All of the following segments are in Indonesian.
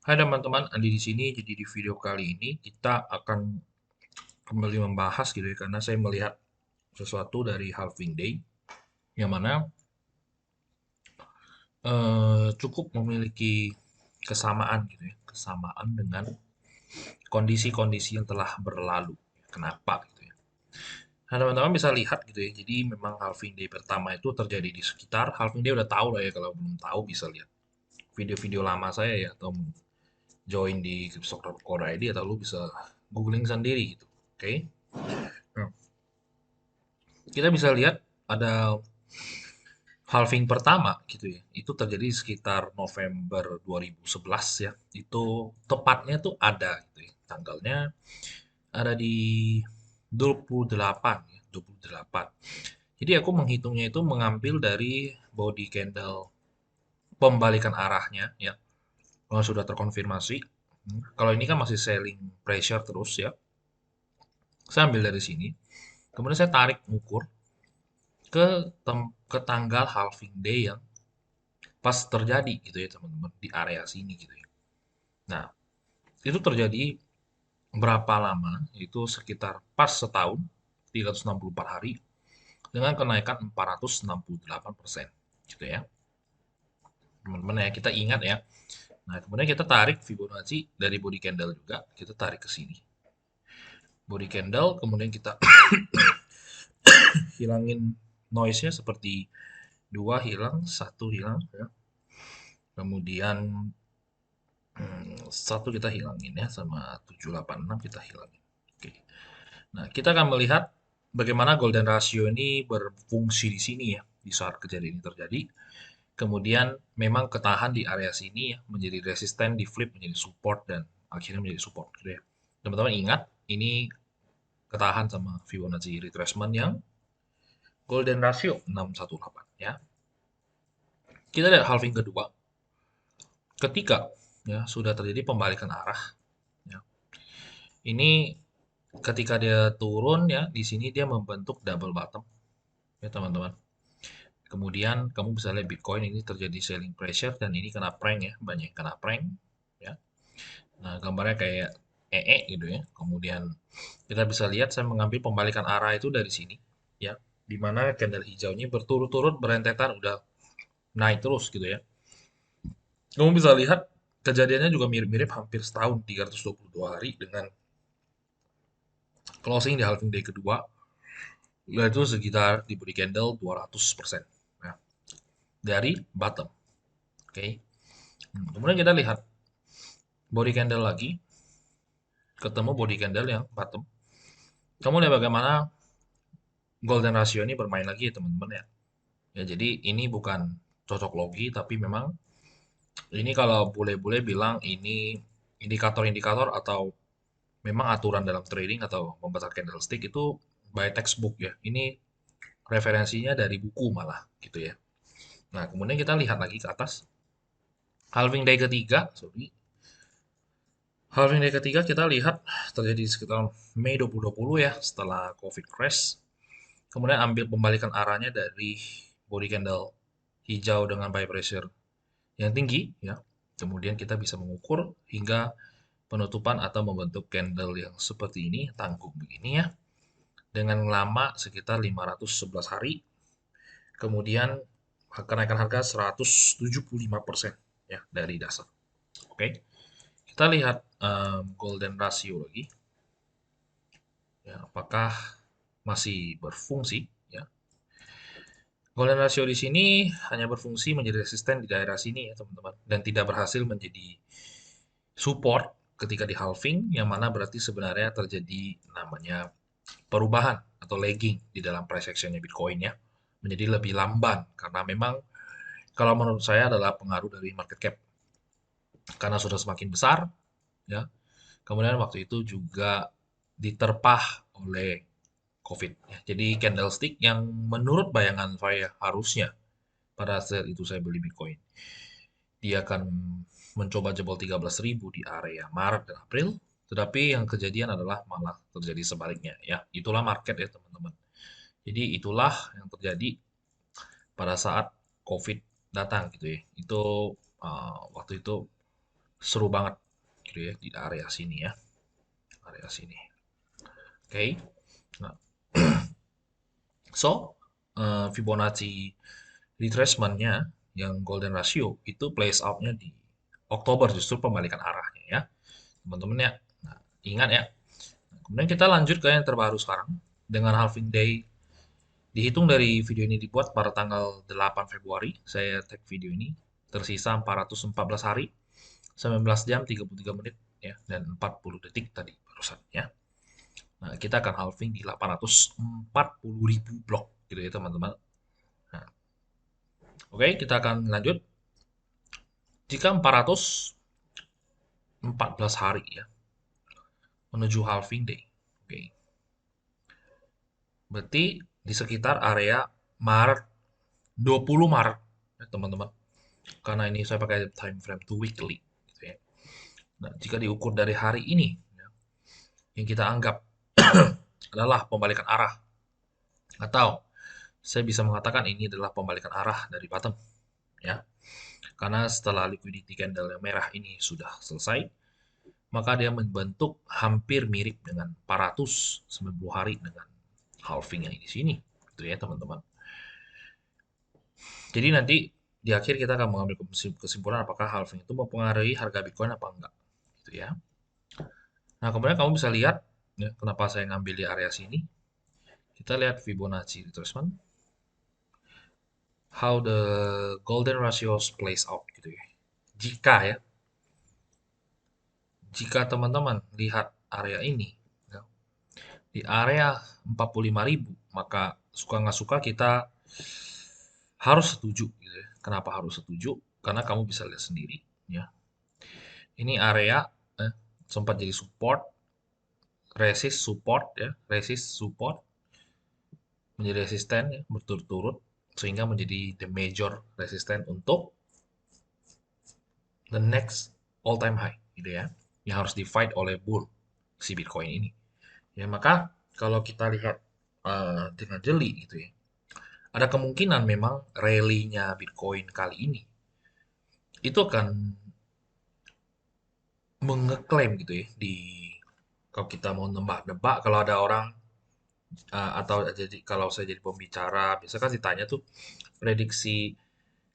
Hai teman-teman, Andi di sini. Jadi di video kali ini kita akan kembali membahas gitu ya, karena saya melihat sesuatu dari halving day yang mana cukup memiliki kesamaan gitu ya, kesamaan dengan kondisi-kondisi yang telah berlalu. Kenapa gitu ya? Nah teman-teman bisa lihat gitu ya. Jadi memang halving day pertama itu terjadi di sekitar halving day udah tahu lah ya, kalau belum tahu bisa lihat video-video lama saya ya, atau join di Cryptocurrency ID, atau lu bisa googling sendiri gitu. Oke. Nah, kita bisa lihat ada halving pertama gitu ya. Itu terjadi sekitar November 2011 ya. Itu tepatnya tuh ada gitu ya. Tanggalnya ada di 28 ya, 28. Jadi aku menghitungnya itu mengambil dari body candle pembalikan arahnya ya. Kalau sudah terkonfirmasi, kalau ini kan masih selling pressure terus ya. Saya ambil dari sini. Kemudian saya tarik ukur ke ke tanggal halving day yang pas terjadi gitu ya teman-teman, di area sini gitu ya. Nah, itu terjadi berapa lama? Itu sekitar pas setahun, 364 hari dengan kenaikan 468% gitu ya. Teman-teman ya, kita ingat ya. Nah, kemudian kita tarik Fibonacci dari body candle juga, kita tarik ke sini. Body candle, kemudian kita hilangin noise-nya, seperti dua hilang, satu hilang ya. Kemudian satu kita hilangin ya, sama 786 kita hilangin. Oke. Nah, kita akan melihat bagaimana golden ratio ini berfungsi di sini ya, di saat kejadian ini terjadi. Kemudian memang ketahan di area sini ya, menjadi resisten, di flip menjadi support, dan akhirnya menjadi support gitu ya. Teman-teman ingat, ini ketahan sama Fibonacci retracement yang golden ratio 618 ya. Kita lihat halving kedua. Ketika ya sudah terjadi pembalikan arah ya. Ini ketika dia turun ya, di sini dia membentuk double bottom ya teman-teman. Kemudian kamu bisa lihat Bitcoin ini terjadi selling pressure, dan ini kena prank ya, banyak yang kena prank ya. Nah, gambarnya kayak gitu ya. Kemudian kita bisa lihat saya mengambil pembalikan arah itu dari sini ya, di mana candle hijaunya berturut-turut berentetan udah naik terus gitu ya. Kamu bisa lihat kejadiannya juga mirip-mirip, hampir setahun, 322 hari, dengan closing di halving day kedua yaitu sekitar di body candle 200% ya, dari bottom. Oke. Okay. Kemudian kita lihat body candle lagi, ketemu body candle yang bottom. Kamu lihat bagaimana golden ratio ini bermain lagi ya teman-teman ya. Ya, jadi ini bukan cocok logi, tapi memang ini kalau boleh-boleh bilang ini indikator-indikator, atau memang aturan dalam trading atau membaca candlestick itu by textbook ya. Ini referensinya dari buku malah gitu ya. Nah, kemudian kita lihat lagi ke atas. Halving day ketiga, sorry. Halving day ketiga kita lihat terjadi sekitar Mei 2020 ya, setelah COVID crash. Kemudian ambil pembalikan arahnya dari body candle hijau dengan buy pressure yang tinggi ya. Kemudian kita bisa mengukur hingga penutupan atau membentuk candle yang seperti ini, tanggung begini ya, dengan lama sekitar 511 hari. Kemudian kenaikan harga 175% ya dari dasar. Oke. Kita lihat golden ratio lagi. Ya, apakah masih berfungsi ya. Golden ratio di sini hanya berfungsi menjadi resisten di daerah sini ya teman-teman, dan tidak berhasil menjadi support ketika di halving, yang mana berarti sebenarnya terjadi namanya perubahan atau lagging di dalam price actionnya Bitcoin ya, menjadi lebih lamban, karena memang kalau menurut saya adalah pengaruh dari market cap, karena sudah semakin besar ya. Kemudian waktu itu juga diterpah oleh COVID ya. Jadi candlestick yang menurut bayangan saya harusnya pada saat itu saya beli Bitcoin, dia akan mencoba jebol 13.000 di area Maret dan April, tetapi yang kejadian adalah malah terjadi sebaliknya ya. Itulah market ya teman-teman. Jadi itulah yang terjadi pada saat COVID datang gitu ya. Itu waktu itu seru banget gitu ya di area sini ya, area sini. Oke. Nah, so Fibonacci retracement-nya yang golden ratio itu plays out-nya di Oktober, justru pembalikan arahnya ya, teman-teman ya. Nah, ingat ya. Kemudian kita lanjut ke yang terbaru sekarang dengan halving day. Dihitung dari video ini dibuat pada tanggal 8 Februari, saya tag video ini, tersisa 414 hari, 19 jam 33 menit ya, dan 40 detik tadi barusan ya. Nah, kita akan halving di 840.000 blok gitu ya teman-teman. Nah, oke, kita akan lanjut. Jika 414 hari ya menuju halving day. Oke. Berarti di sekitar area Maret, 20 Maret ya teman-teman. Karena ini saya pakai time frame to weekly gitu ya. Nah, jika diukur dari hari ini ya, yang kita anggap adalah pembalikan arah, atau saya bisa mengatakan ini adalah pembalikan arah dari bottom ya. Karena setelah liquidity candle yang merah ini sudah selesai, maka dia membentuk hampir mirip dengan 490 hari dengan halving yang di sini. Gitu ya, teman-teman. Jadi nanti di akhir kita akan mengambil kesimpulan apakah halving itu mempengaruhi harga Bitcoin apa enggak. Gitu ya. Nah, kemudian kamu bisa lihat ya, kenapa saya ngambil di area sini. Kita lihat Fibonacci retracement, how the golden ratios plays out gitu ya. Jika ya, jika teman-teman lihat area ini, ya, di area 45.000, maka suka nggak suka kita harus setuju gitu ya. Kenapa harus setuju? Karena kamu bisa lihat sendiri ya. Ini area sempat jadi support, resist support ya, resist support menjadi resisten ya, berturut-turut sehingga menjadi the major resisten untuk the next all time high gitu ya, yang harus di fight oleh bull si Bitcoin ini ya. Maka kalau kita lihat dengan jeli gitu ya, ada kemungkinan memang rally-nya Bitcoin kali ini itu akan mengeklaim gitu ya di, kalau kita mau nebak-nebak, kalau ada orang atau jadi kalau saya jadi pembicara biasa kan ditanya tuh prediksi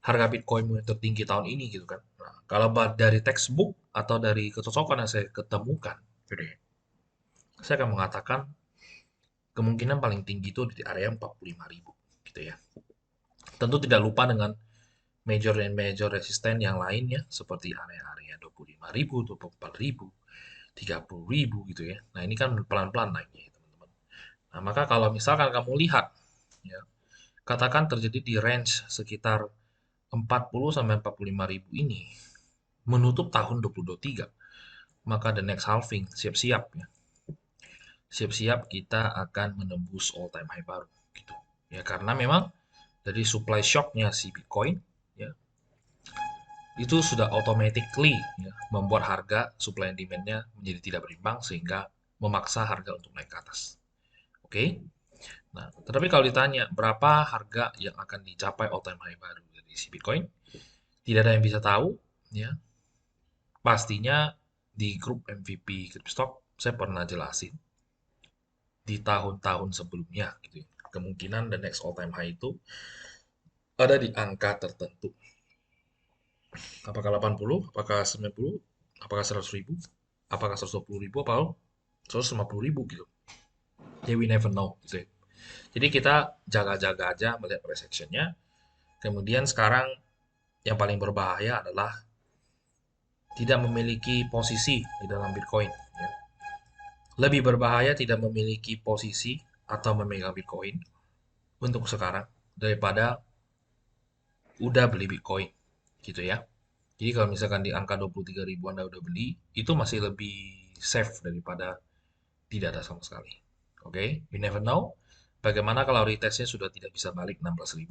harga Bitcoin yang tertinggi tahun ini gitu kan. Nah, kalau dari textbook atau dari kecocokan yang saya ketemukan gitu ya, saya akan mengatakan kemungkinan paling tinggi itu di area 45.000 gitu ya. Tentu tidak lupa dengan major dan major resisten yang lainnya seperti area-area 25.000, 24.000, 30.000 gitu ya. Nah, ini kan pelan-pelan naiknya ya, teman-teman. Nah, maka kalau misalkan kamu lihat ya, katakan terjadi di range sekitar 40 sampai 45.000 ini menutup tahun 2023, maka the next halving siap-siap ya. Siap-siap kita akan menembus all time high baru gitu. Ya karena memang dari supply shocknya si Bitcoin ya, itu sudah automatically ya, membuat harga supply and demand-nya menjadi tidak berimbang sehingga memaksa harga untuk naik ke atas. Oke. Okay? Nah, tetapi kalau ditanya berapa harga yang akan dicapai all time high baru dari si Bitcoin, tidak ada yang bisa tahu ya. Pastinya di grup MVP Cryptostock saya pernah jelasin di tahun-tahun sebelumnya gitu ya. Kemungkinan the next all time high itu ada di angka tertentu. Apakah 80, apakah 90, apakah 100.000, apakah 120.000, apakah 150.000 gitu. Jadi we never know gitu ya. Jadi kita jaga-jaga aja melihat price action-nya. Kemudian sekarang yang paling berbahaya adalah tidak memiliki posisi di dalam Bitcoin. Ya. Lebih berbahaya tidak memiliki posisi atau memegang Bitcoin untuk sekarang daripada udah beli Bitcoin gitu ya. Jadi kalau misalkan di angka 23.000 Anda udah beli, itu masih lebih safe daripada tidak ada sama sekali. Oke, okay? You never know. Bagaimana kalau retestnya sudah tidak bisa balik 16.000?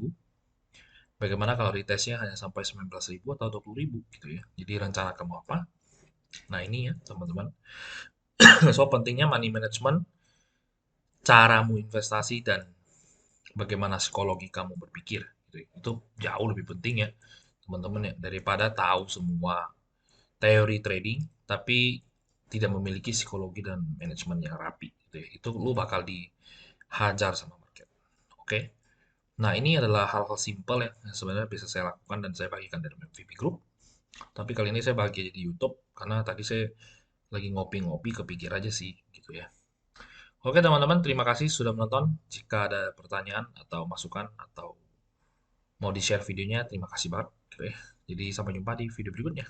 Bagaimana kalau retestnya hanya sampai 19.000 atau 20.000 gitu ya. Jadi rencana kamu apa? Nah ini ya teman-teman. So pentingnya money management, caramu investasi dan bagaimana psikologi kamu berpikir gitu ya. Itu jauh lebih penting ya teman-teman ya daripada tahu semua teori trading, tapi tidak memiliki psikologi dan manajemen yang rapi, gitu ya. Itu lu bakal dihajar sama market. Oke. Nah, ini adalah hal-hal simpel ya yang sebenarnya bisa saya lakukan dan saya bagikan dalam MVP Group. Tapi kali ini saya bagi di YouTube karena tadi saya lagi ngopi-ngopi kepikir aja sih gitu ya. Oke teman-teman, terima kasih sudah menonton. Jika ada pertanyaan atau masukan atau mau di-share videonya, terima kasih banget gitu ya. Jadi sampai jumpa di video berikutnya.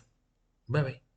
Bye bye.